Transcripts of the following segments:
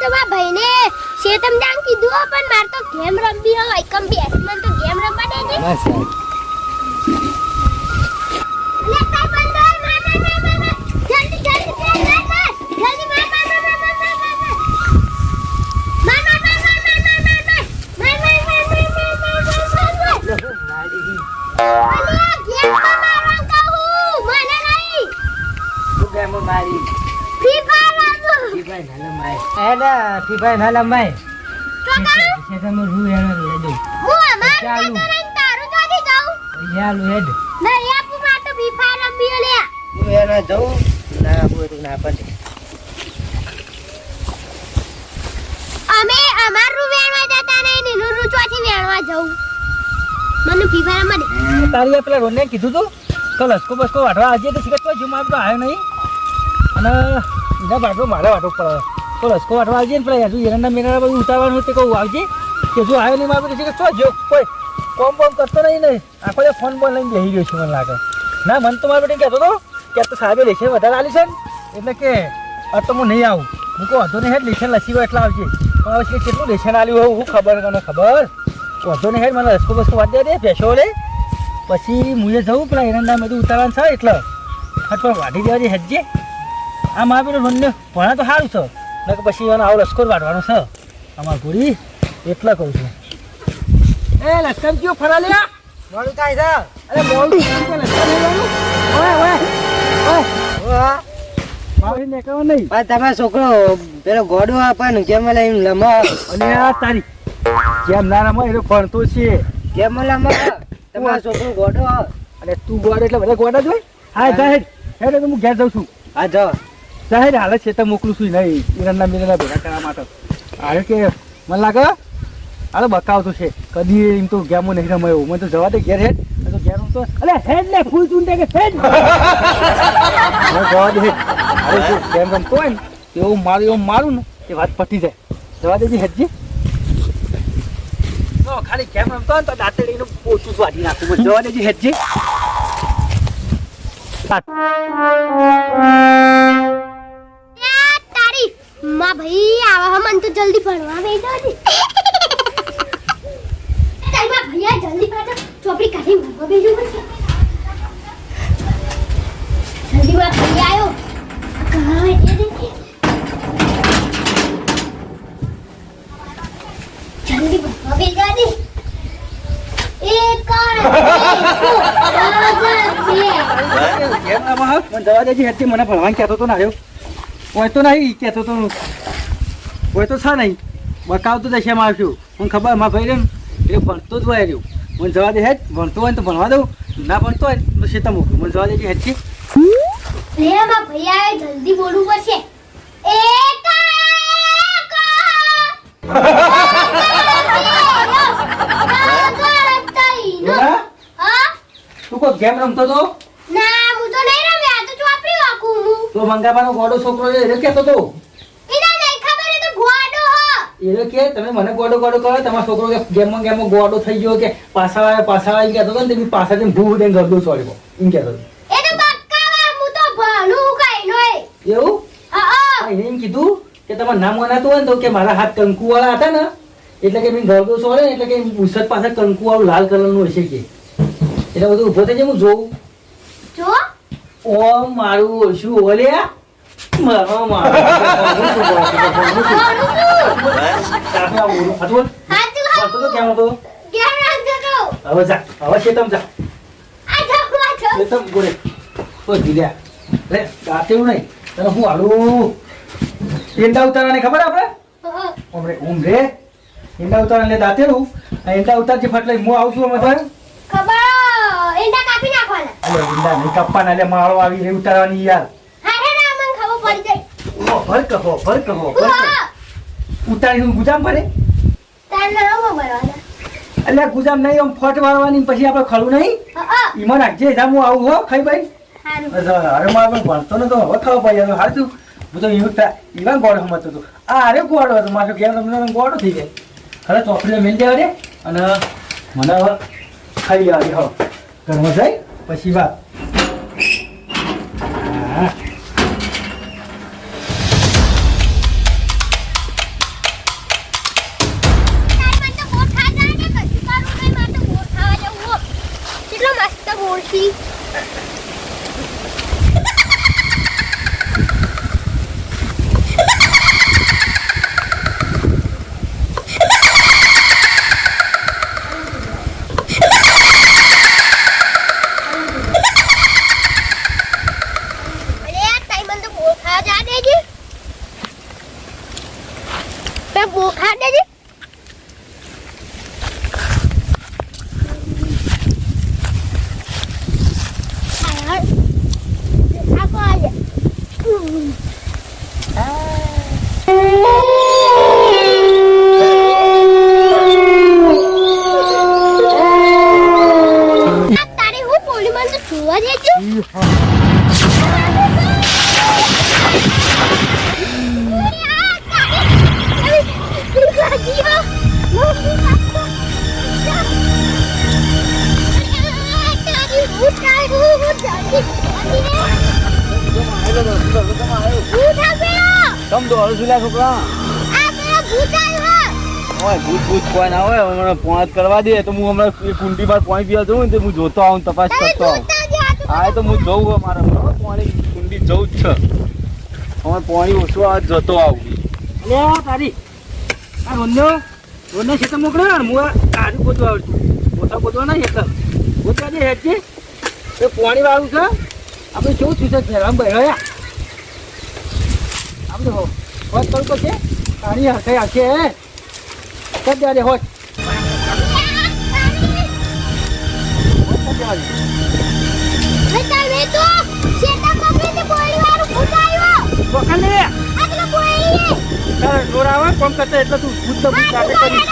તો મારા ભાઈને શેતમ જાન કીધું પણ માર તો ગેમ રમવી હોય કમ બેસમન તો ગેમ રમવા દે ને બસ સાહેબ લે તાઈ બંધ માર જલ્દી જલ્દી માર જલ્દી માર ફીફાઈ ના લમાય તો કરું છે તમે રૂ એનો લઈ દઉં હું અમાર ચાલુ. તો રહીને તારું જોડી જાઉં યાલું હેડ નહીં આપું માર તો ફીફા રમ્યો લે હું એનો જઉં ના બોલું ના પડે અમે અમાર રૂ વેણવા જતા નહીં ને રૂ ચોથી વેણવા જવું મને ફીફા રમવા દે તારી પેલા રોને કીધું તું તો લસકો બસકો વાટવા આજે તો શિકત કોઈ જુમાર તો આવ્યો નહીં અને એના વાટો મારે વાટો પડે તો લસકો વાટવા આવજે ને પેલા હજુ એરંડા મેરંડા બધું ઉતારવાનું હોય તે કહું આવજે કે જો આવ્યો નહીં મારે શિકત શું જો કોઈ કોમ બોમ કરતો નહીં ને આખો જે ફોન બોન લઈને બેસી રહ્યો છે મને લાગે ના મન તો મારા બેટી કહેતો હતો કે આ તો સાહેબે લેશે વધારે આલી છે ને એટલે કે આ તો હું નહીં આવું હું કહું વાંધો નહીં હેડ લેશન લસી હોય એટલે આવજે પણ હવે કેટલું લેશન આલ્યું હોય હું ખબર મને ખબર વાંધો નહીં હેડ મને લસકો બસકો વાટ દે ભેંસો લે પછી મુએ જવું પેલા એરંડા બધું ઉતારવાનું છે એટલે પણ વાઢી દેવા દે હેજે આ મારા પેલો રોનને ભણા તો સારું છે ને કે પછી એનો આવો લશ્કર વાઢવાનો છે અમાર ગોળી એટલા કહું છું એ લશ્કર કયો ફરા લે મોડું થાય છે અરે મોડું લશ્કર લેવાનું ઓય ઓય ઓય મારી નીકળવા નહીં પણ તમારો છોકરો પેલો ગોડો આપવાનો કેમ લઈને લમા અને આ તારી જેમ ના રમો એ ભણતો છે કેમ લમા તમારો છોકરો ગોડો અને તું ગોડ એટલે બધા ગોડા જ હોય હા જાહેર હેડ તો હું ઘેર જાઉં છું હા જો જાહેર હાલ છે તો મોકલું છું નહીં મીરંડા મીરંડા ભેગા કરવા માટે હારે કે મને લાગે હાલો બકાવતું છે કદી એમ તો ગેમો નહીં રમાયો મને તો જવા દે ઘેર હેડ તો ઘેર તો અલે હેડ લે ફૂલ ચૂંટે કે હેડ જવા દે હેડ અરે જો ગેમ રમતો હોય ને એવું મારું ને એ વાત પટી જાય જવા દેજે હેડજી તો ખાલી ગેમ રમતો હોય ને તો દાંતડીનું પોચું વાઢી નાખું જવા દેજે હેડજી તારી માં ભાઈ આવા મન તો જલ્દી ભણવા બેઠો છે તારી માં ભૈયા જલ્દી પાછો ચોપડી કાઢી ભણવા બેઠો છે જલ્દી માં ભૈયા આવ્યો કહાં બેઠે છે જલ્દી ભણવા બેઠા છે એક જવા દેજે હેડજી મને ભણવાનું કહેતો તો ના આવ્યો હોય તો નહીં કહેતો તો હોય તો છે નહીં બકાવતો જશે મારશું મને ખબર મારા ભાઈ ને એ ભણતો જ હોય રહ્યું મને જવા દે હેડ ભણતો હોય ને તો ભણવા દઉં ના ભણતો હોય તો શેતા મૂકું મને જવા દેજે હેડજી લે માં ભૈયા જલ્દી બોલવું પડશે એક તું કોઈ ગેમ રમતો તો ના હું તો નહીં રમ્યા તો ચોપડી વાકું હું તો મંગાવાનો ગોડો છોકરો છે એને કહેતો તો એના નહીં ખબર એ તો ગોડો હ એને કે તમે મને ગોડો ગોડો કરો તમારો છોકરો કે ગેમમાં ગોડો થઈ ગયો કે પાછા એમ કહેતો હતો ને તે પાછા ભૂ દઈને ગરદો ચોડ્યો એમ કહેતો હતો એ તો બક્કાવા હું તો ભણું કઈ નોય એવું હા એને એમ કીધું કે તમારે નામ મનાતું હોય ને તો કે મારા હાથ કંકુ વાળા હતા ને એટલે કે મેં ગરદો ચોડે એટલે કે ઉસત પાસે કંકુ વાળું લાલ કલરનું હશે કે એટલે બધું ઉભો થઈ જાય હું જોઉં જો ઓ મારું શું ઓલ્યા મારો મારો હાચું કેમ હતો કેમ રાખજો તો હવે જા હવે શેતમ જા આ જાવ શેતમ બોલે તો જીલ્યા રે ગાતેવું નહીં તને હું હાલું ઈંડા ઉતારવાની ખબર આપણે ઓમરે રે ઈંડા ઉતારવાને દાંતેલું આ ઈંડા ઉતારજે ફાટલે હું આવું છું અમે ખબર એંડા કાપી નાખવાના અલે ઈંડા નહીં કાપવાના એટલે માળો આવી રહી ઉતારવાની યાર હા હે ના મને ખબર પડી જાય ભર કહો ઉતારી હું ગુજામ ભરે તાર ના બરવાના એટલે ગુજામ નહીં આમ ફટ વાળવાની પછી આપણે ખડું નહીં ઈમાં નાખજે જા હું આવું હો ખાઈ ભાઈ હારું અરે મારે ભણતો નતો હવે ખબર પડી હવે હારું હું તો ઈવા ગોળો સમજતો હતો આ અરે ગોળો હતો મારો ઘેર તમને ગોળો થઈ જાય ખરે ચોપડીને મેળ દેવા દે અને મને હવે ખાઈ લેવા દે હવે ઘરમાં જાય પછી વાત પેલા બોખા દેજે તારે હું પોલી માં તો જોવા દેજો તમ તો અળસુલા છોકરા ઓય ભૂત કોઈ ના હોય હમણાં પોણત કરવા દે તો હું હમણાં એ કુંડીમાં પાણી પીવા જઉં ને તો હું જોતો આવું તપાસ કરતો આવું હા તો હું જઉં મારે પાણી કુંડી જવું જ છે અમારે પાણી ઓછું આવે જતો આવું લે તારી આ રોનનો ખેતર મોકલ્યો ને હું આજુ ગોતવા આવડતું મોટા ગોતવા નહીં એટલે ગોતવા દે હેઠી એ પાણી વાળું છે આપણે કેવું થયું છે ઘેરામ ભાઈ આપણે હોત કરવું પડશે પાણી હશે હશે કદ દે હોત જોરાવા કોમ કરતા એટલે તું ભૂત તો ભૂત લાગે કરી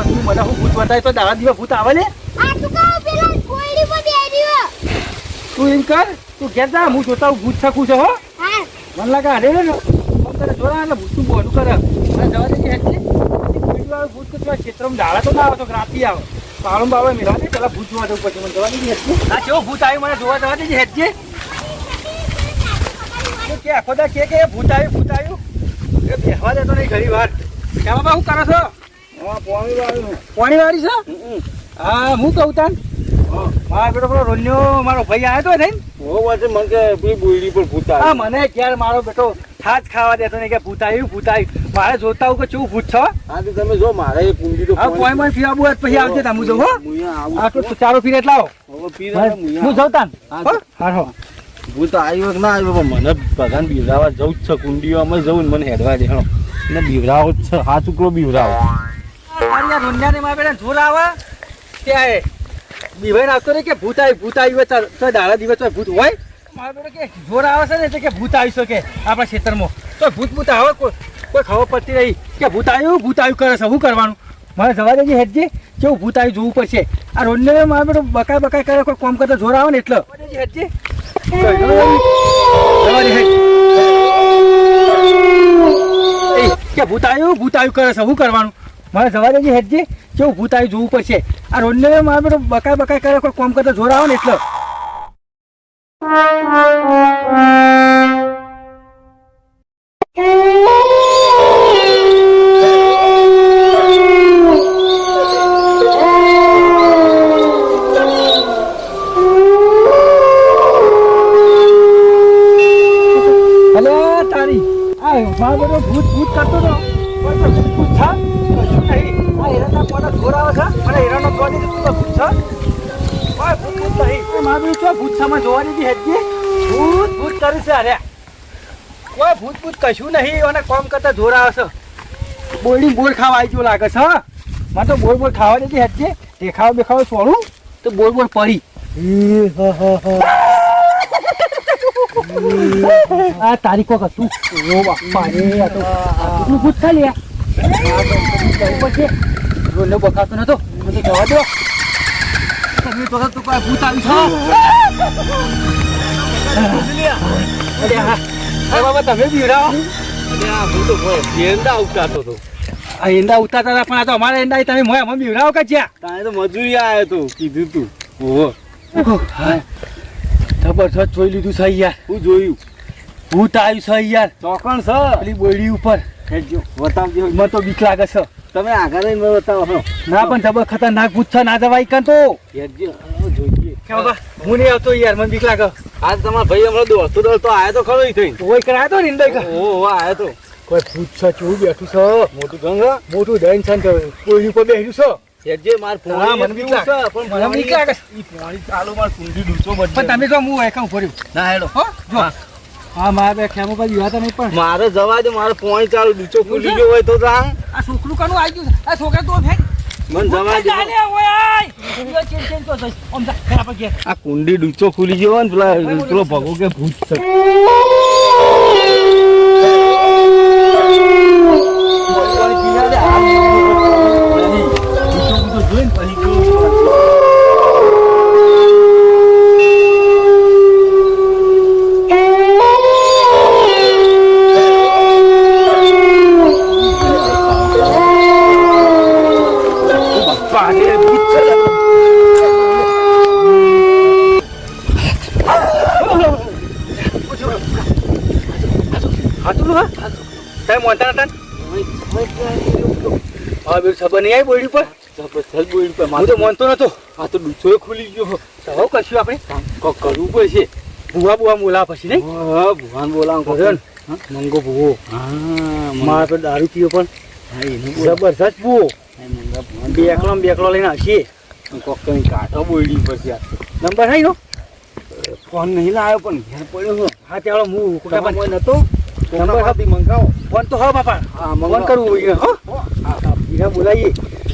તું મને હું ભૂત બતાય તો દાડા દિવસ ભૂત આવે ને તું એમ કર તું ઘેર જા હું જોતા હું ભૂત શકું છું હો મને લાગે હારે ને તને જોરા એટલે ભૂત તું બોલું કરે મને જવા દે હેઠ છે ભૂત કે તું ક્ષેત્રમાં દાડા તો ના આવે તો રાતી આવે પાળો બાવે મેળવા દે પેલા ભૂત જોવા જવું પછી મને જવા દેજે હેઠ હા કેવો ભૂત આવ્યું મને જોવા જવા દેજે હેઠ છે કે આખો દા કે ભૂત આવ્યું એ બેહવા દેતો નહીં ઘણી વાર ક્યાં બાબા શું કરો છો પાણી વાળી છે હા હું કહું તાન મારા બેટો પેલો રોન્યો મારો ભાઈ આવ્યો તો થઈને મને કે પેલી બોયડી પર ભૂત હા મને ક્યારે મારો બેટો થાજ ખાવા દેતો નહીં કે ભૂત આવ્યું મારે જોતા હું કે કેવું ભૂત છો હા તો તમે જો મારે એ કુંડી તો હા પોઈમાં ફીરાબુ પછી આવજે તા હું જવું આટલો ચારો ફીરે એટલે આવો હું જઉં તાન હા ભૂત આવ્યો કે ના આવ્યો પણ મને ભગવાન બીવરાવા જવું જ છે કુંડીઓ અમે જવું ને મને હેડવા દે ને બીવરાવો જ છે હા ચૂકલો બીવરાવો રોન્યાને મારા બેટા જોર આવે ત્યાં બીભાઈ આવતો રે કે ભૂત આવ્યું તો દાડા દિવસ તો ભૂત હોય મારા બેટો કે જોર આવે છે ને એટલે કે ભૂત આવી શકે આપણા ખેતરમાં તો ભૂત આવે કોઈ ખબર પડતી રહી કે ભૂત આવ્યું કરે છે શું કરવાનું મારે જવા દેજે હેઠજે કેવું ભૂત આવ્યું જોવું પડશે આ રોડને મારા બેટો બકાય કરે કોઈ કામ કરતા જોર આવે ને એટલે હેઠજે કે ભૂત આવ્યું કરે છે શું કરવાનું મારે જવા દેજે હેઠજે કેવું ભૂત આવ્યું જોવું પડશે આ રોડને મારા બેટો બકાય કરે કોઈ કામ કરતા જોર આવે ને એટલે ભૂત કરતો હતો ભૂત થા કશું નહીં આ હિરણના પોતા જોર આવે છે અને હિરણનો જોવાની તું તો ભૂત છે ભૂત નહીં મારું છો ભૂત સામે જોવાની બી હેજી ભૂત કરે છે અરે કોઈ ભૂત કશું નહીં અને કોમ કરતા જોર આવે છે બોલડી બોર ખાવા આવી ગયો લાગે છે મને તો બોર ખાવા દેતી હેજી દેખાવ છોડું તો બોર પડી આ તારીખો કશું રો બાપા રે આ તો તું ભૂત ખાલી પછી રોને બકાતો નતો મને જવા દો તમે તો તું કોઈ ભૂત આવ્યું છે અરે બાબા તમે બીરાવો હું તો એંડા ઉતારતો હતો આ એંડા ઉતારતા હતા પણ આ તો અમારા એંડા તમે મોય અમે બીરાવો કે જ્યાં તારે તો મજૂરી આવ્યો તું કીધું તું ઓહો જબરજસ્ત જોઈ લીધું છે યાર હું જોયું ભૂત આવ્યું છે યાર ચોકણ છે પેલી બોયડી ઉપર બતાવજો મને તો બીક લાગે છે તમે આગળ રહીને બતાવો ના પણ જબર ખતરનાક ભૂત છે ના જવાય કાં તો જોઈએ કે બાબા હું નહીં આવતો યાર મને બીક લાગે આજ તમારા ભાઈ હમણાં દોડતો આવ્યો તો ખરો થઈને કોઈ કરાયો તો ને ઓહો આવ્યો તો કોઈ ભૂત છે ચૂ બેઠું છે મોટું ગંગા મોટું દહીં છે બોયડી ઉપર બેઠ્યું છે જે માર હા, મને બીક લાગે. પણ મને બીક લાગે. ઈ પાણી ચાલુ માર કુંડી ડૂચો બદલે પણ તમે જો હું એકા ઉભો રહ્યો ના હેડો હો જો હા મારા બે ખેમો પર જીવાતા નહીં પણ મારે જવા દે, મારે પોણી ચાલુ ડૂચો ખુલી ગયો હોય તો તા આ છોકરું કાનું આવી ગયું છે? આ છોકરા તો ફેંક મને જવા દે. આ કુંડી ડૂચો ખુલી ગયો ને પેલો ભગો કે ભૂત છે. ખબર નહીં આવી બોયડી પર જબરજસ્ત બોલી પર હું તો માનતો નતો. આ તો ડૂચો ખુલી ગયો. હવે કશું આપણે કોક કરવું પડશે. ભૂવા ભૂવા બોલા પછી નહીં હા ભગવાન બોલાવ ભગવાન. મંગો ભૂવો મારે તો દારૂ પીવો પણ જબરજસ્ત ભૂવો બેકલો લઈને આવશે. કોક કઈ કાઢો બોયડી પછી આ નંબર hay નો ફોન નહીં લાવ્યો પણ ઘેર પડ્યો છે. હા ત્યાં હું કોઈ કુટા નતો નંબર હતી મંગાવો. ફોન તો હા બાપા હા ફોન કરવું હોય હો બીજા બોલાવીએ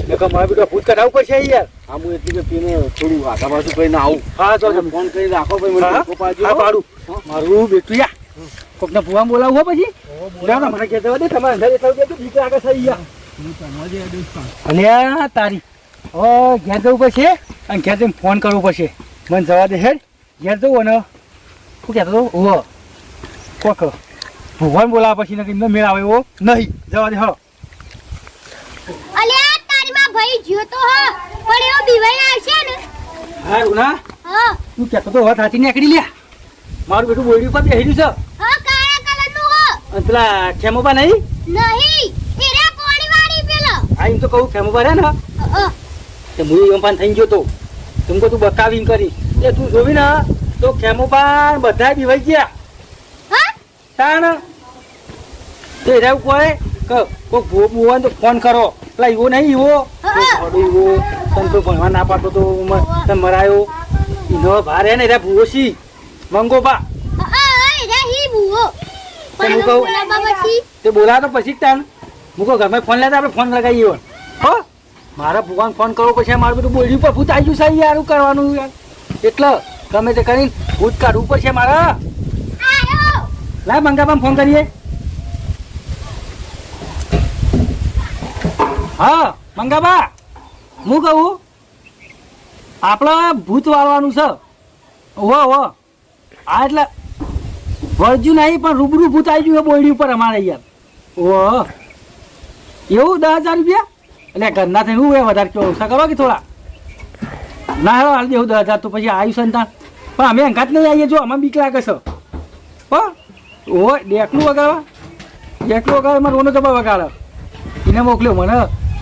નકર મારે બેટા ભૂત કઢાવવું પડશે યાર. હા હું એટલી કે પીને થોડું આગા પાછું કહીને આવું. હા તો ફોન કરી રાખો ભાઈ મને હા ધક્કો પાડજો. હા પાડું મારું બેટું યા કોકને ભૂવા બોલાવું હો પછી ના ના મને કહેતા દે તમારે અંદર એટલા રૂપિયા તો બીજા આગળ થઈ ગયા. અને આ તારી ઘેર જવું પડશે અને ઘેર જઈને ફોન કરવો પડશે. મને જવા દે હેડ ઘેર જવું અને શું કહેતો હતો ઓ કોક ભગવાન બોલાવા પછી ને મેળ આવે એવો નહીં. જવા દે હળો. અલ્યા તારી માં ભાઈ જ્યો તો હ પણ એવો બીવાઈ આવશે ને. હા રૂના હા તું કહેતો તો હવે થાતી નીકળી લ્યા. મારું બેટું બોયડી ઉપર બેસી છે હા કાળા કલર નું હ અને પેલા ખેમોબા નહીં નહીં એરે પોણી વાળી પેલો. હા એમ તો કહું ખેમોબા રે ને તે હું એમ પણ થઈ ગયો તો તું તું બતાવીને કરી એ તું જોવી ને તો ખેમોબા બધા બીવાઈ ગયા. હા તાણ તે રહેવું કોઈ કોઈ ભૂવાને તો ફોન કરો પેલા એવો નહીં એવો એવો તને તો ભણવા ના પાડતો તો તને મરાયો એનો ભારે ને ભૂવો સી મંગોબા એરે હી બુઓ તો હું પણ કહું બોલાવા પછી તે બોલાવો તો પછી તાણ મૂકો ઘરમાં ફોન લેતા આપણે ફોન લગાવીએ હો મારા ભૂવાને ફોન કરવો પછી મારું બધું બોલ્યું પર ભૂત આવી ગયું છે યાર શું કરવાનું યાર એટલે ગમે તે કરીને ભૂત કાઢવું પડશે મારા. આયો લાય મંગાબા ફોન કરીએ. હા મંગાબા હું કહું આપણે ભૂત વાળવાનું છે. ઓહો આ એટલે વળજ્યું નહીં પણ રૂબરૂ ભૂત આવી ગયું બોયડી ઉપર અમારે યાર. ઓહો એવું 10,000 રૂપિયા એટલે ઘરના થઈને હું વધારે કેવો ઓછા કરવા કે થોડા ના હેરો હાલ દેવું 10,000 તો પછી આવ્યું સંતાન પણ અમે અંગાત નહીં આવીએ જો અમે બીક લાગે છે. ઓહો ડેકલું વગાડવા મારે રોનો જબા વગાડે એને મોકલ્યો મને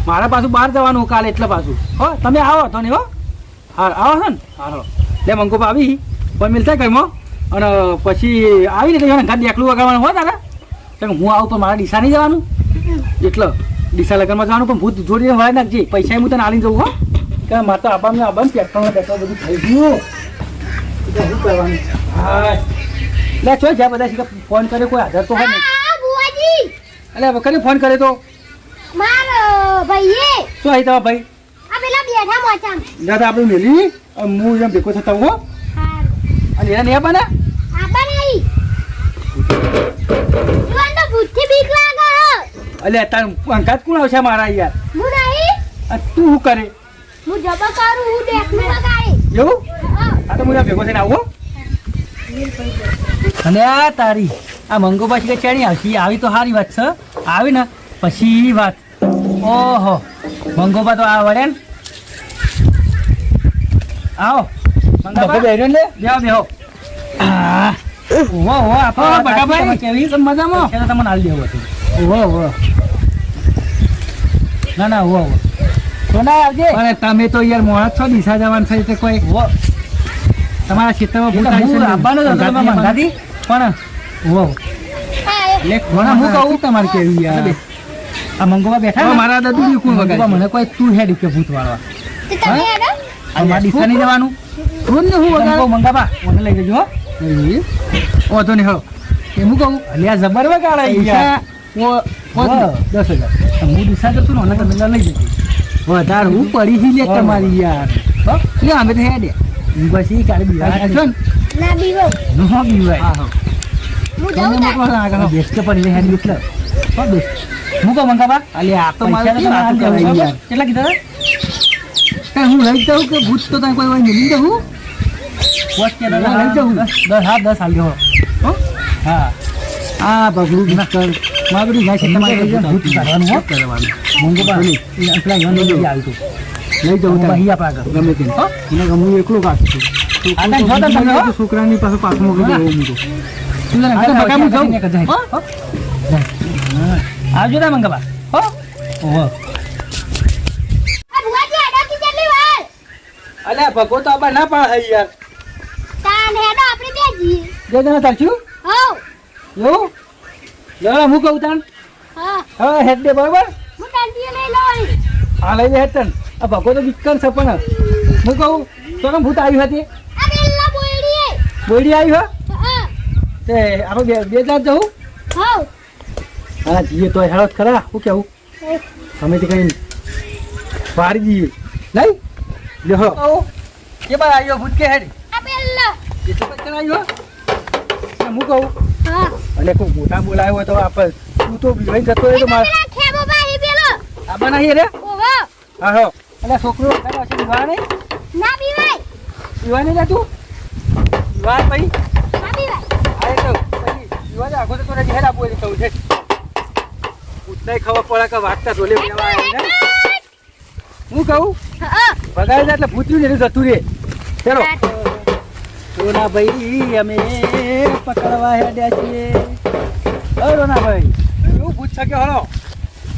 મારા પાછું બહાર જવાનું કાલે એટલે પાછું હો તમે આવો તો નહીં હો હા આવો છો ને હા લે મંગોપા આવી પણ મિલતા કઈમાં અને પછી આવીને કઈ ઘર ડેકલું વગાડવાનું હો તારા કેમ હું આવું તો મારા ડીસા નહીં જવાનું એટલે ડીસા લગ્નમાં જવાનું પણ ભૂત જોડીને વળાઈ નાખજે પૈસા હું તને આલીને જવું હો કે મારે તો આબાને પેટ્રોલ બધું થઈ ગયું શું કરવાનું હા લે ચો જ્યાં બધા ફોન કરે કોઈ હાજર તો હોય ને આ બુઆજી એટલે કને ફોન કરે તો માર ભાઈએ શું આવી તમારા ભાઈ આ પેલા બેઠા મોચામ દાદા આપણે મેલી હું એમ ભેગો થતા હો હાર અને એના નહીં બને આબા નહીં જુવાન તો બુદ્ધિ બીક લાગે હ એટલે તાર અંકાત કોણ આવશે મારા યાર હું નહીં આ તું શું કરે હું જબા કરું હું દેખનું વગાડે એવું હા આ તો હું એમ ભેગો થઈને આવું અને આ તારી આ મંગો પાછી કે ચેણી આવશે આવી તો સારી વાત છે આવી ને પછી વાત ઓહો મંગોબા તો આ વળે ને આવો મંગોબા બેહો ને બેહો ઓહો ઓહો આપો બટાભાઈ કેવી મજામાં છે તમને હાલ દેવો હતું ઓહો ઓહો ના ના ઓહો તો ના આવજે પણ તમે તો યાર મોળા છો દિશા જવાન છે તે કોઈ તમારા ક્ષેત્રમાં ભૂત આવી છે આવવાનો જ હતો મંગાતી પણ ઓહો એક ઘણા હું કહું તમારે કેવી યાર આ મંગોબા બેઠા મારા દાદુ બી કોણ વગાડે મને કોઈ તું હેડ કે ભૂત વાળવા તે તમે હેડો આ મારી દિશા નહીં જવાનું રોજ ને હું વગાડો મંગાબા મને લઈ જજો ઓધો નહીં હળો એમ કહું અલ્યા જબર વગાડે યાર. હા, 10,000 હું ડિસાઈડ કરશું ને તમે લઈ જજો વધારે હું પડી હી લે તમારી યાર. હો લે અમે તો હેડે પછી કાલે બિહાર છો ને ના બીવો નો બીવાય. હા હા હું જઉં તાર. બેસ્ટ પડી લે હેડી એટલે હો બેસ્ટ હું કહું મંગાબા અલ્યા આ તો મારે પૈસા કેમ આમ કહેવાય યાર. કેટલા કીધા કાંઈ હું લઈ જાઉં કે ભૂત તો તારે કોઈ હોય મિલી દઉં. પોચ કે લઈ જાઉં. 10 હાલ ગયો હો હા આ બગડું બિસ્કર માગડી જાય છે તમારે ભૂત કાઢવાનું હો કરવાનું. મંગો બા પેલા ઈવન લઈ આવી તું લઈ જાઉં હું તારે. અહીં આપણા આગળ ગમે તે હો એને ગમે એકલું કાઢશું. આ ટાઈમ જોતા તમે હો છોકરાની પાસે પાછું મોકલી દઉં હું તો. તું તને આ તો બગામ બગામ જાઉં જાઉં. હો આવજો ને મંગાબા હો ઓહો આ ભુવાજી આડાથી કેટલી વાર અલ્યા ભગો તો આબા ના પાડે યાર. તાન હેડો આપણે બે જઈએ બે જણા ચાલશું હો એવું જરા હું કહું તાન હા હા હેડ દે બરાબર હું ટાંટીઓ લઈ લઉં હા લઈ લે હેડ તન આ ભગો તો વિકન છે પણ હું કહું તો કેમ ભૂત આવી હતી આ પેલા બોયડી બોયડી આવી હો હા તે આપણે બે જાત જવું હો હા જઈએ તો હેડો જ ખરા શું કેવું અમે તે કઈ પાડી દઈએ નહીં લે હો કે બાર આવ્યો ભૂત કે હેડ આ પેલા એ તો કઈ આવ્યો હું કહું હા અને કોઈ મોટા બોલાયો હોય તો આપણે તું તો લઈ જતો હોય તો મારે પેલા ખેબો બાઈ પેલો આબા નહીં રે ઓહો હા હો એટલે છોકરો ખરા છે વિવાહ નહીં ના બીવાય વિવાહ નહીં જતું વિવાહ ભાઈ ના બીવાય આ તો પછી વિવાહ આખો તો રેડી હેડ આપો એટલે કહું છે પૂછનાય ખબર પડે કે વાગતા ઢોલે બેવા આવે ને હું કહું હા ભગાઈ જાય એટલે ભૂતર્યું ને જતું રે ચલો રોના ભાઈ અમે પકડવા હેડ્યા છીએ ઓ રોના ભાઈ શું ભૂત છે કે હળો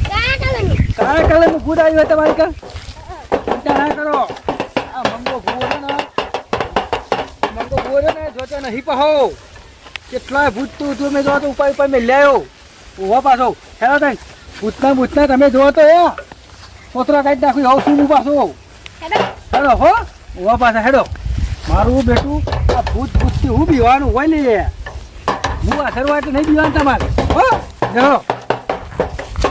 કાયા કલરની કાળા કલરનું ભૂત આવ્યું હોય તમારી કાં ચિંતા ના કરો આ મંગો ભૂવો છે ને જોતો નહીં પહો કેટલાય ભૂત તું તમે જો તો ઉપર મેં લ્યાયો ઉભો પાછો હેલો તઈ ભૂતના તમે જો તો એ પોતરા કાઢી નાખ્યું હવે શું પાછો હેડો હેડો હો ઉભા પાછા હેડો મારું બેટું આ ભૂતથી હું બીવાનું હોય ને હું અસરવા એટલે નહીં બીવાનું તમારે હો જો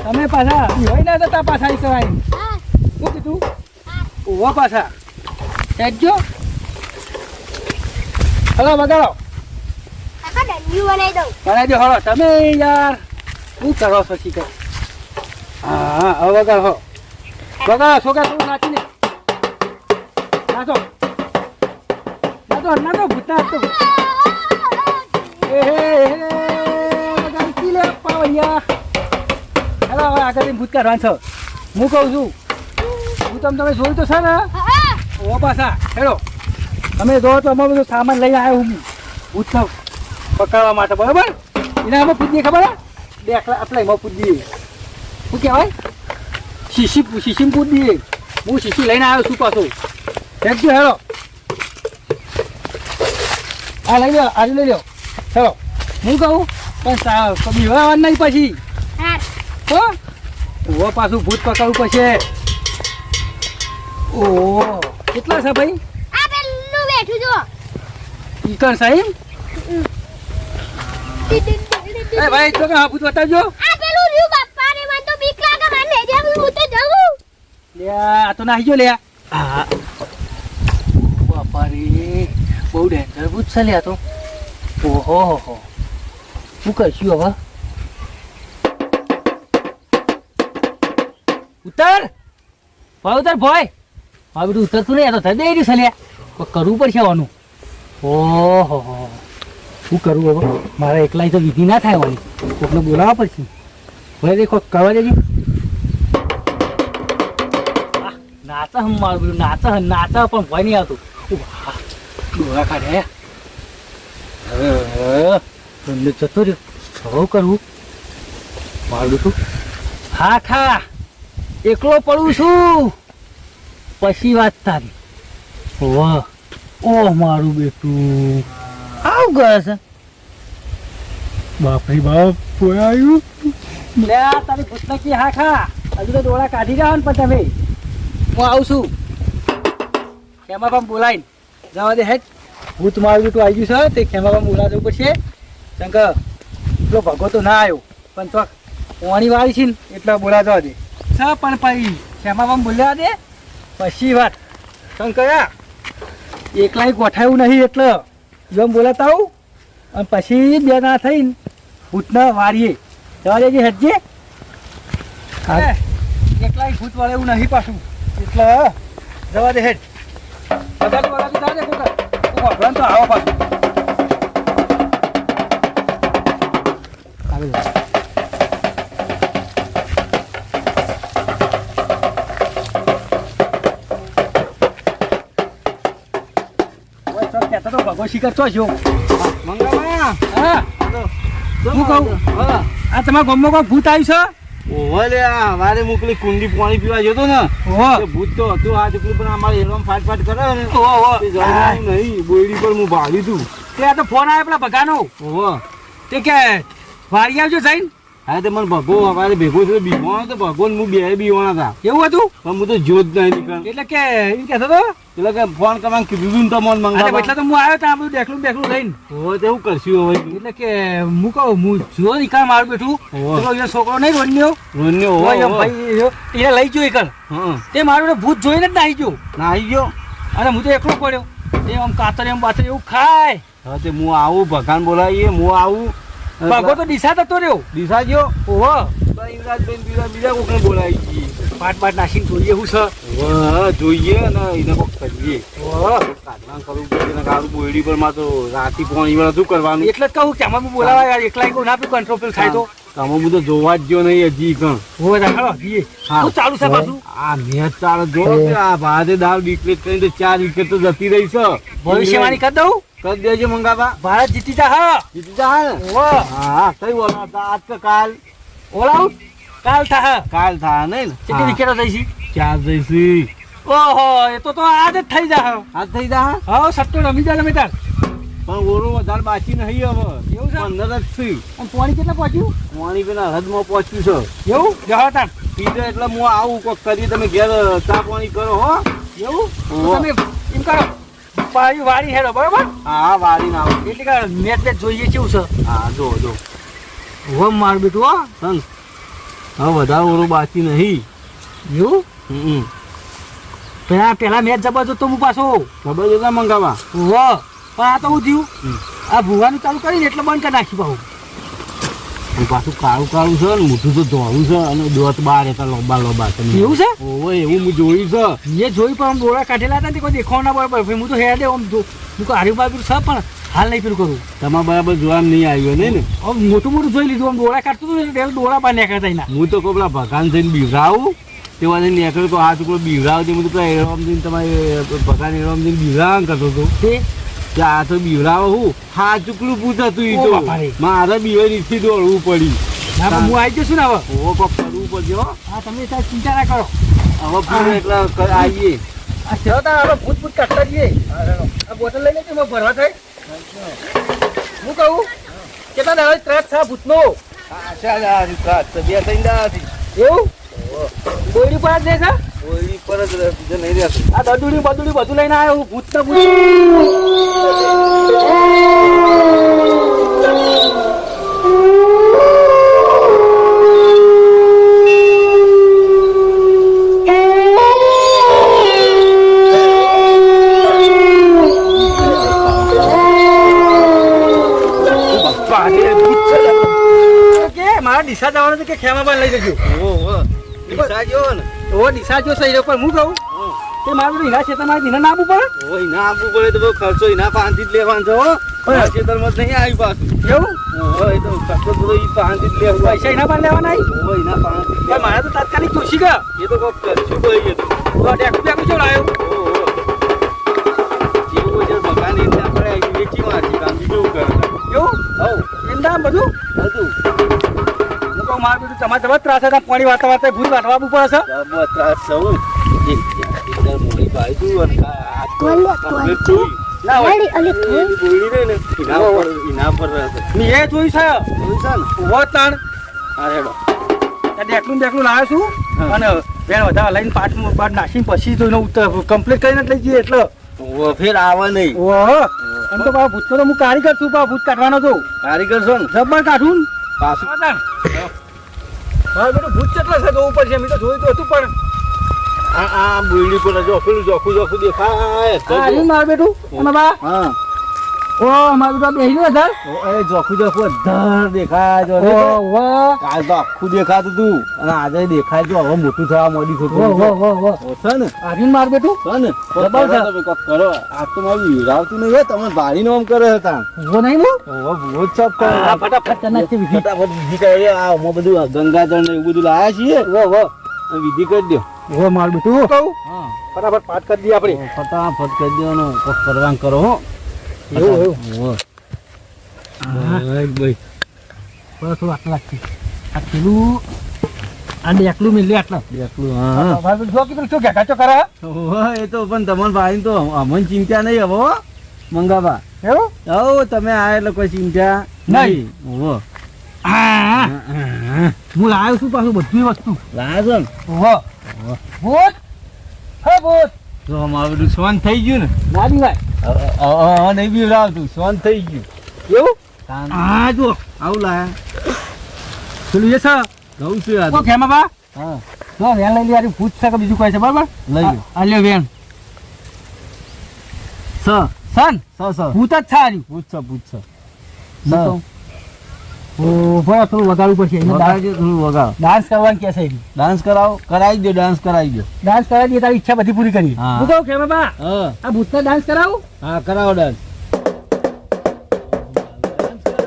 તમે પાછા હોય ના જતા પાછા અહીં કરાય હા શું કીધું ઉભા પાછા હેડજો હલો વગાડો આખા ડંડિયું બનાવી દઉં બનાવી દો હળો તમે યાર શું કરો છો શીખો હા હા હવે વગાડો હો વગાડો છોકરા થોડું નાચીને નાચો નાચો ભૂતના આપતો એ વગાડી લે પાવડિયા હેલો હવે આગળથી ભૂત કાઢવાનું છો હું કહું છું હું તમે જોયું તો છે ને હા ઓ પાછા હેડો તમે જો તો અમારું બધું સામાન લઈને આવ્યો હું ભૂત પકડવા માટે બરાબર એના અમે પૂછીએ ખબર બે આટલા એમાં પૂછીએ શું કહેવાય શીશી પૂછીએ હું શીશી લઈને આવ્યો છું પાછો હેડજો હેડો આ લઈ લો આજે લઈ લો હેલો હું કહું પણ બીવા નહીં પછી હા હો ઓ પાછું ભૂત પકડવું પડશે ઓહો કેટલા છે ભાઈ આ પેલું બેઠું જો ઈકણ સાહેબ એ ભાઈ તો હા ભૂત બતાવજો આ પેલું રહ્યું બાપા રે મને તો બીક લાગે મને લઈ જાવ હું તો જાઉં લે આ તો નાહી જો લે હા બાપા રે બહુ ડેન્જર ભૂત છે લે આ તો ઓહો હો શું કરશું હવે ઉતર ભાઈ ઉતર ભાઈ હા બધું ઉતરતું નહીં આ તો થઈ રહ્યું છે લે કોઈ કરવું પડશે આનું ઓહો શું કરવું હવે મારે એકલા તો વિધિ ના થાય વાની કોકને બોલાવવા પડશે ભલે દેખો કરવા દેજો નાચા હમ મારું બધું નાચા પણ ભય નહીં આવતું ડોળા કાઢ્યા હવે જતો રહ્યો હવે કરવું મારું બેટું હા ખા એકલો પડું છું પછી વાત તારી વાહ ઓહ મારું બેટું આવ ગયો છે બાપરી બાપ કોઈ આવ્યું લે તારી પુસ્તકી હા ખા હજુ તો ડોળા કાઢી રહ્યા ને પણ તમે હું આવું છું ખેમા પણ બોલાવીને જવા દે હેડ ભૂત મારું બેટું આવી ગયું છે તે ખેમા પણ બોલાવવા જવું પડશે શંકર એટલો ભગો તો ના આવ્યો પણ તો પોણી વાળી છે ને એટલે બોલાતો દે પણ પછી શ્યામાબામ બોલ્યા દે પછી વાત શું કયા એકલાય ગોઠાયું નહીં એટલે જેમ બોલાતા આવું અને પછી બે ના થઈને ભૂતના વારીએ જવા દેજે હેઠજે એકલાય ભૂત વાળે એવું નહીં પાછું એટલે જવા દે હેઠ બધા બોલાતું જવા દે કોકા તો આવો પાછું ભગો શિકાર ચો છો મંગાવા હા હું કહું આ તમારા ગામમાં કોઈ ભૂત આવ્યું છે ઓહો લે આ વારે મોકલી કુંડી પાણી પીવા જતો ને ઓહો તે ભૂત તો હતું આ ચકલી પણ અમારે એરમ ફાટ કરે ને ઓહો તે જવાનું નહીં બોયડી પર હું ભાવી તું તે આ તો ફોન આવ્યો પેલા ભગાનો ઓહો તે કે વારી આવજો જઈને હા તે મને ભગો અમારે ભેગો છે બીવાનો તો ભગવાન હું બે બીવાના હતા એવું હતું પણ હું તો જોત નહીં નીકળ એટલે કે એમ કહેતો હતો એટલે કે ફોન કરવાનું કીધું તું ને તો મને એટલે મંગાવા એટલે તો હું આવ્યો ત્યાં બધું ડેકલું લઈને ઓહો તે હું કરશું હવે એટલે કે હું કહું હું જો નિકાલ મારું બેઠું ઓહો. પેલો એનો છોકરો નહીં રોન્યો રોન્યો ઓહો, ઓહો. ભાઈ એને લઈ ગયો એકલ હા તે મારું ભૂત જોઈને જ નાહી ગયો ના આવી ગયો અને હું તો એકલો પડ્યો તે આમ કાતર એમ બાતર એવું ખાય હા તે હું આવું ભગવાન બોલાવીએ હું આવું ભાગો તો દિશા થતો રહ્યો દિશા ગયો ઓહો યુવરાજબેન બીજા કોકને બોલાવી ગઈ પાટ નાખીને જોઈએ હું છે વાહ, જોઈએ ને એને કોક કરીએ ઓહો કાઢવાનું કરવું પડે ને કાઢું બોયડી પર માં તો રાતી પોણી વાળા શું કરવાનું એટલે જ કહું કે આમાં બી બોલાવા યાર એકલા એકલું ના પીવું કંટ્રોલ થાય તો તમે બધું જોવા જ ગયો નહીં હજી કણ હોવે રાખો જઈએ હા. શું ચાલુ છે પાછું આ મેચ ચાલે જો કે આ ભારતે દાવ ડિક્લેર કરીને તો 4 વિકેટ તો જતી રહી છે ભવિષ્યવાણી કરી દઉં કરી દેજો મંગાવા ભારત જીતી જા હા જીતી જા ને ઓહો હા કઈ બોલો આજ કે કાલ ઓલ આઉટ કાલ થા કાલ થા નહીં ને કેટલી વિકેટો થઈ છે 4 જઈશી ઓહો એ તો આજ જ થઈ જા આજ થઈ જા હા સટ્ટો રમી જા તમે તાર પણ ઓરો વધારે બાકી નહીં હવે એવું છે? 15 જ છે અને પાણી કેટલા પહોંચ્યું પાણી પેલા હદમાં પહોંચ્યું છે એવું જવા તાર પીધો એટલે હું આવું કોક કરી તમે ઘેર ચા પાણી કરો હો એવું તો ઓહો. તમે એમ કરો પાણી વાળી હેડો બરોબર હા વારી ના આવું એટલે કે મેચ જોઈએ કેવું છે હા જો હોમ માર બેઠું હો હં હવે વધારે ઓરો બાકી નહીં એવું હમ પેલા મેચ જબરજસ્ત તો હું પાછો ખબર છે મંગાવા ઓહો પણ આ તો હું થયું હમ. આ ભૂવાનું ચાલુ કરીને એટલે બંધ કરી નાખી પાછું અને પાછું કાળું કાળું છે ને મોઢું તો ધોળું છે અને દોત બાર હતા લોબા છે એવું છે ઓવે એવું હું જોયું છે એ જોઈ પણ આમ ડોળા કાઢેલા હતા ને તે કોઈ દેખાવ ના બરાબર હું તો હેડે આમ હું તો હારી બાજુ છે પણ હાલ નહીં પેલું કરું તમારે બરાબર જોવા નહીં આવ્યો નહીં ને આમ મોટું જોઈ લીધું આમ ડોળા કાઢતું હતું એટલે ડોળા બહાર નીકળતા એના હું તો કહું પેલા ભગવાન જઈને બીવરાવું તેવા જઈને નીકળ્યો તો આ ટુકડો બીવરાવતી હું તો પેલા એરમ જઈને તમારે ભગવાન એરમ જઈને બીવરાવ કરતો હતો તે કે આ તો બીવરાવ હું હા ચૂકલું પૂછ હતું એ ઓ તો બાપા રે. મારે બીવે નીચે દોડવું પડી ના પણ હું આવી જશું ને હવે ઓવો કોક કરવું પડશે હો હા તમે ત્યાં ચિંતા ના કરો હવે પૂરું એટલે આવીએ આ ચલો તાર આપણે ભૂત કાઢતા જઈએ આ બોટલ લઈ લેજો ભરવા થાય હું કહું કે તને હવે ત્રાસ છે ભૂતનો એવું ગોળી પર જ જાય છે નહીં રહેતું આ દડુડી બદુડી બધું લઈને આવ્યો હું ભૂત ને ભૂત કે મારા ડીસા જવાનું છે કે ખેમાબાન લઈ જજો ઓ ડીસા જો સહી રહ્યો પણ હું કહું તે મારું હીરા છે તમારે ધીને નાબું પડે ના આપવું પડે તો બહુ ખર્ચો એના પાંચથી જ લેવાનો છે હો ખેતરમાં જ નહીં આવી પાછું એવું ઓય તો ખર્ચો તો ઈ પાંચથી જ લેવું પૈસા એના પર લેવાના ઓય એના પાંચથી જ પણ મારે તો તાત્કાલિક જોશી ગયા એ તો કોક કરશું ભાઈ એ તો ડેકું ડેકું કેવું લાવ્યો જેવું છે ભગવાન એમને આપણે વેચી મારી કામ બીજું કરે એવું હવ એમ દામ બધું બધું હું કહું મારું બધું તમારે જબર ત્રાસ હતા પાણી વાતા ભૂલ વાટવા પડે છે જબર ત્રાસ સૌ એક મોડી ભાઈ તું અને આ તોલે, તોલે. ના હોય અલી અલી થોડી બોલી રે ને એના પર રહેશે મેં એ જોયું છે જોયું છે ને ઉભો તાણ હા રેડો ડેકલું લાવ્યો છું અને બેન વધારે લઈને પાટ નાખીને પછી તો એનો કમ્પ્લીટ કરીને જ લઈ જઈએ એટલે ઓ ફેર આવે નહીં ઓહો એમ તો ભૂત તો હું કારીગર છું ભૂત કાઢવાનો છું કારીગર છો ને જબ્બર કાઢું ને પાછું મારું બેટું ભૂત કેટલા છે જોવું પડશે મેં તો જોયું તો હતું પણ આ બિલ્ડી પર જો પેલું જોખું દેખાય આ મારું બેટું અને બા હા ઓ મારું બેટું બેસી ગયું સર એ જોખું ધર દેખાય જો કાલ તો આખું દેખાતું તું અને આજે દેખાય જો હવે મોટું થવા મોડી થતું છે ને આર્યન મારું બેટું છે ને બરાબર છે. તમે કોક કરો આ તો મારું હીરાવતું નહીં હે તમે ભારી નો આમ કરે હતા ઉભો નહીં હું ઓહો બહુ જ સાફ કરે ફટાફટ તને વિધિ ફટાફટ વિધિ કરી આ અમે બધું ગંગાજળ ને એવું બધું લાયા છીએ વિધિ કરી દો ઓ મારું બેટું કહું હા ફટાફટ પાઠ કરી દઈએ આપણે ફટાફટ કરી દેવાનું કોક કરવાનું કરો હો એવું એવું ભાઈ બસ થોડું આટલા લાગશે આ પેલું આ એકલું મિલે આટલા એટલું હા મારું બેટું જો કે પેલું શું કાચો કરે ઓહો એ તો પણ તમારા ભાઈ તો અમને ચિંતા નહીં હવે હો, મંગાવા એવું હો તમે આ એટલે કોઈ ચિંતા નહીં. ઓહો હા હું લાવ્યો છું પાછું બધી વસ્તુ લાયા છો ને ઓહો ભૂત હે ભૂત તો અમારું બધું સોન થઈ ગયું ને નાની ભાઈ હા નહીં બી રાવતું સોન થઈ ગયું એવું હા જો આવું લાયા પેલું એ છે ઘઉં છે આ ઓ ખેમા બા હા જો વેન લઈ લે યાર ભૂત છે કે બીજું કોઈ છે બરાબર લઈ લો આ લ્યો વેન સ સન સ ભૂત જ છે આર્યું પૂછ ઓ ભરા થોડું વગાડવું પડશે એને વગાડજો થોડું વગાડો ડાન્સ કરવાનું કે છે ડાન્સ કરાવો કરાવી દો ડાન્સ કરાવી દો ડાન્સ કરાવી દે તારી ઈચ્છા બધી પૂરી કરી હા. હું કહું ખેમા બા હા આ ભૂતને ડાન્સ કરાવું હા કરાવો ડાન્સ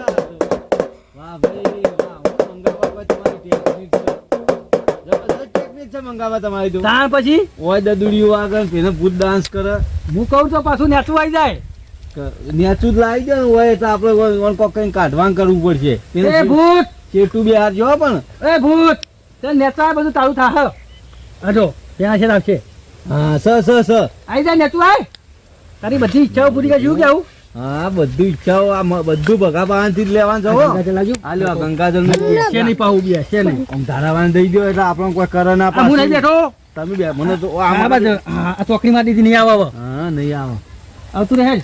વાહ ભાઈ વાહ મંગાવા કોઈ તમારી ટેકનિક છે જબરદસ્ત ટેકનિક છે મંગાવા તમારી તો તાણ પછી ઓય દદુડીઓ આગળ પેને ભૂત ડાન્સ કરે હું કહું તો પાછું નેચું આવી જાય નેચું જ લાવી દો ને હોય એટલે આપણે કોક કઈ કાઢવાનું કરવું પડશે એ ભૂત ચેટું બે હાથ જો પણ એ ભૂત તે નેચા બધું તારું થાહ અજો ત્યાં છે લાવશે હા સ આવી જાય નેચું આય તારી બધી ઈચ્છાઓ પૂરી કરી શું કેવું હા બધું ઈચ્છાઓ આ બધું ભગા પાસેથી જ લેવાનું છે હો આ લ્યો આ ગંગાજળ નું છે નહીં પાવું બે છે નહીં આમ ધારાવાન દઈ દો એટલે આપણને કોઈ કરે ના આ હું નહીં બેઠો તમે બે મને તો આ બાજુ આ ચોકડી માં દીધી નહીં આવે હવે હા નહીં આવો આવતું રહે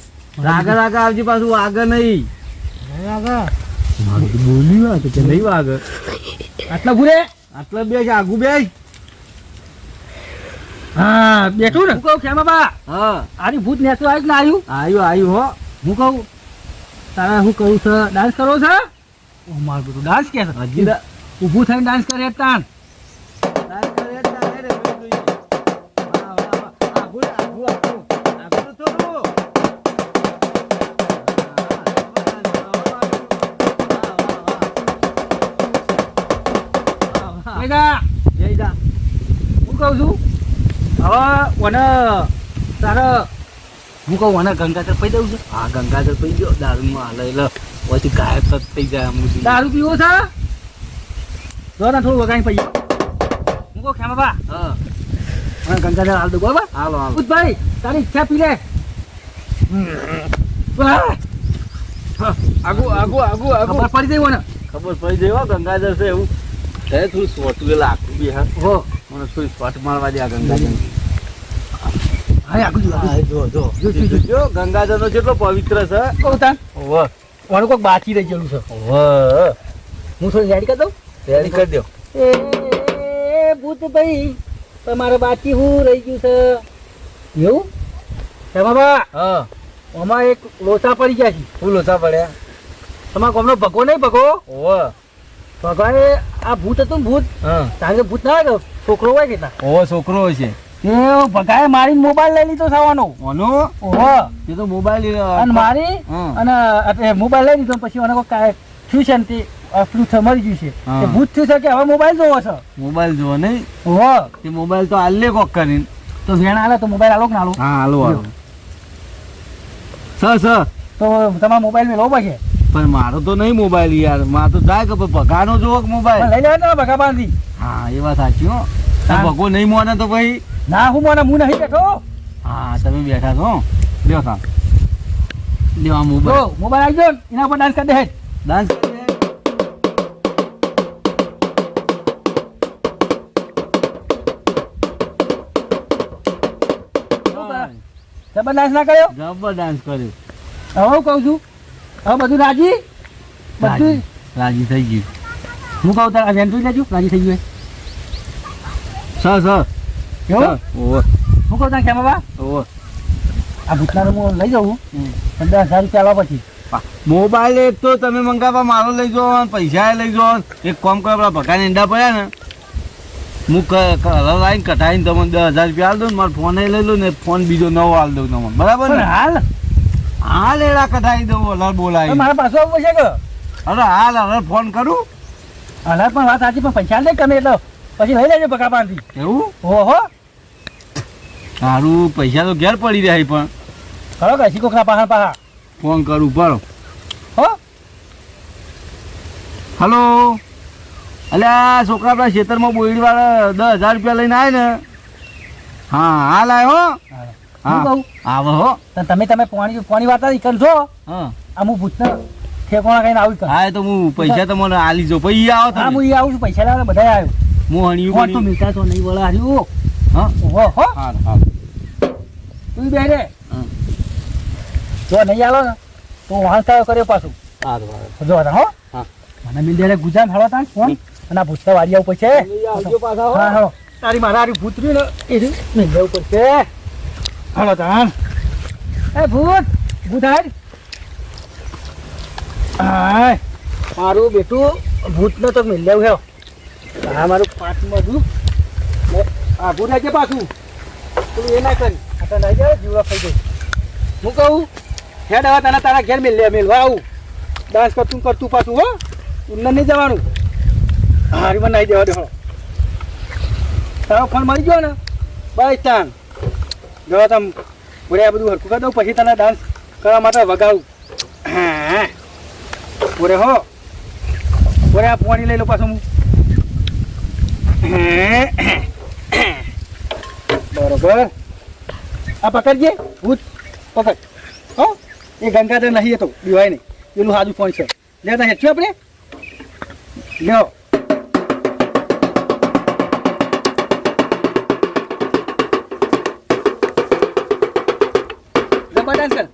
આગળ આવજી પાછું આગળ નહીં બોલ્યું કે નહીં આગળ આટલા ભૂરે આટલા બે છે આગુ બે હા બેઠું ને હું કહું ખેમા બા હા આરી ભૂત નેચું આવ્યું ને આવ્યું આવ્યું હો હું કહું તારા હું કહું છે ડાન્સ કરો છે ઓ મારું બધું ડાન્સ કે છે હજી ઊભું થઈને ડાન્સ કરે તાન હું કહું છું હવે મને તારે હું કહું મને ગંગાજળ પી દઉં છું હા ગંગાજળ પી ગયો દારૂમાં લઈ લો પછી ગાયબ થઈ જાય અમુક દારૂ પીવો છે જો ને થોડું વગાડી પી હું કહું ખેમા બા હા મને ગંગાજળ હાલ દઉં બરાબર હાલો હાલો ભાઈ તારી ઈચ્છા પી લે આગુ આગુ આગુ આગુ ખબર પડી જાય મને ખબર પડી જાય હો ગંગાજળ છે એવું હે થોડું સોટું લાગતું બી હા હો મને થોડી સ્પોટ મારવા દે આ ગંગાજળ હા આગળ જો ગંગાજળ નો જેટલો પવિત્ર છે કહું તાન ઓહો મારું કોઈક બાકી રહી ગયેલું છે ઓહો હું થોડી રેડી કરી દઉં તૈયારી કરી દો એ ભૂત ભાઈ તમારે બાકી હું રહી ગયું છે એવું હે બાબા હા આમાં એક લોચા પડી ગયા છે ફૂલ ઓછા પડ્યા તમારા ગામનો ભગો નહીં ભગો ઓહો ભગવાને આ ભૂત હતું ને ભૂત હા કારણ કે ભૂત ના હોય કે છોકરો હોય કેટલા ઓહો છોકરો છે એ ભગાએ મારીને મોબાઈલ લઈ લીધો થવાનો ઓનો ઓહો એ તો મોબાઈલ અને મારી હા. અને મોબાઈલ લઈ લીધો પછી મને કોઈ થયું છે ને તે પેલું મરી ગયું છે હા. એ ભૂત થયું છે કે હવે મોબાઈલ જોવો છે મોબાઈલ જો નહીં ઓહો તે મોબાઈલ તો આલે કોક કરીને તો વેણ આલે તો મોબાઈલ આલો કે ના આલો હા હાલો હાલો સ તો તમારા મોબાઈલ મેં લો પછી પણ મારો તો નહીં મોબાઈલ યાર મારો તો જાય કે ભગાનો જોવો કે મોબાઈલ લઈ લેવા ભગા બાંધી હા એ વાત સાચી હો હા. ભગો નહીં મોને તો ભાઈ ના હું મને હું નહીં બેઠો હા તમે બેઠા છો લ્યો સા લ્યો આ જો મોબાઈલ મોબાઈલ આવી ગયો એના ઉપર ડાન્સ કરી દે ડાન્સ જબર ડાન્સ ના કર્યો જબર ડાન્સ કર્યો હવે હું કહું છું હવે બધું રાજી બધું રાજી થઈ ગયું હું કહું તારે વેન જોઈ લેજો રાજી થઈ ગયું સર એવું ઓહો હું કહું તારે કેમ બા ઓહો આ ભૂતનાનું હું લઈ જાઉં 15,000 રૂપિયા આલવા પછી મોબાઈલ એક તો તમે મંગાવવા મારો લઈ જાઓ અને પૈસા લઈ જાઓ એક કામ કરો પેલા ભગાને ઈંડા પડ્યા ને હું કલર આવીને કટાઈને તમને 10,000 રૂપિયા આલ દઉં ને મારો ફોન લઈ લઉં ને ફોન બીજો નવો આલ દઉં તમને બરાબર પણ ને હાલ હાલ એડા કટાઈ દઉં હલાર બોલાવી મારા પાછો આવવું છે કે અરે હાલ હવે ફોન કરું હાલ પણ વાત સાચી પણ પૈસા નહીં તમે એટલે પછી લઈ લેજો બકા પાનથી એવું ઓહો સારું પૈસા તો ઘેર પડી રહ્યા પણ ખરો કે શીખોખરા પાહા ફોન કરું પડો હો હલો અલ્યા છોકરા આપણા ખેતરમાં બોયડીવાળા 10,000 રૂપિયા લઈને આવે ને હા હાલ આવ્યો હો હું કહું આવો હો તો તમે પાણી વાતા કરજો હા હું ભૂતને ઠેકોણા કહીને આવી કર હા એ તો હું પૈસા તમને આલી જો પછી આવો હા તમે હું આવું છું પૈસા લેવા બધા આવ્યો હું ફોન તો હણ્યું મિલતા તો નહીં વળા હાર્યું હા ઓહો હો હાલ હાલ તું બે રે હા. જો નહીં આલો ને તો વાહન કાયો કર્યો પાછું હાલ જો હતા હો હા. મને મિલ દે ગુજરાત હાલો તા ફોન અને આ ભૂતતા વાડી આવું પડશે આવજો પાછા હો. હા હા તારી મારા હારી ભૂત રહ્યું ને એ મિલ દેવું પડશે હાલો તા એ ભૂત હાડ હાય મારું બેટું ભૂતને તો મિલ લેવું હે હા મારું પાંચમું બધું હા ભૂત આજે પાછું તું એ ના કરી આ લઈ જાય જીવડા ખાઈ જાય હું કહું હેડ હવે તને તારા ઘેર મેલવા આવું ડાન્સ કરતું પાછું હો ઉન્નર નહીં જવાનું હારી મને નાઈ દેવા દે હો તારો ફોન મળી ગયો ને બસ તાન જો તમ બોલે આ બધું હરકું કરી દઉં પછી તને ડાન્સ કરવા માટે વગાડું હા બોરે હો બોરે આ પાણી લઈ લો પાછું હું બરોબર આ પકડજે ભૂત પકડ હો એ ગંગાધર નહીં હતો દિવાય નહીં પેલું સાદું ફોન છે લેતા હેઠું આપણે લ્યો જબરદસ્ત કર